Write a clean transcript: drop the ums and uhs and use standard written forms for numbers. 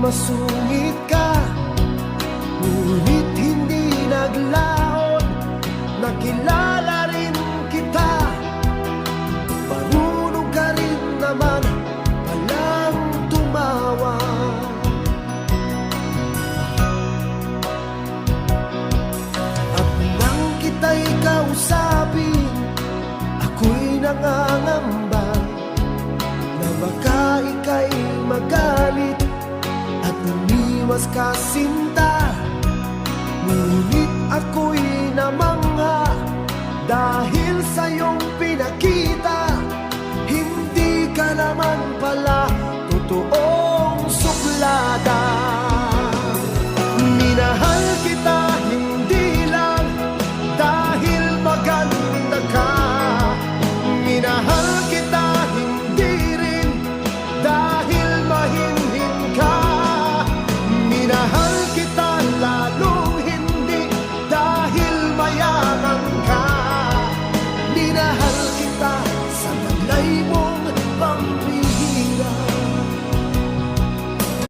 masungit ka, ngunit hindi naglaon. Nakilala rin kita, marunong ka rin naman palang tumawa. At nang kita'y kausapin, ako'y nangangamba na baka ika'y magalit at umiwas ka sinta. Ngunit ako'y namangha dahil sa iyong pinakita, hindi ka naman pala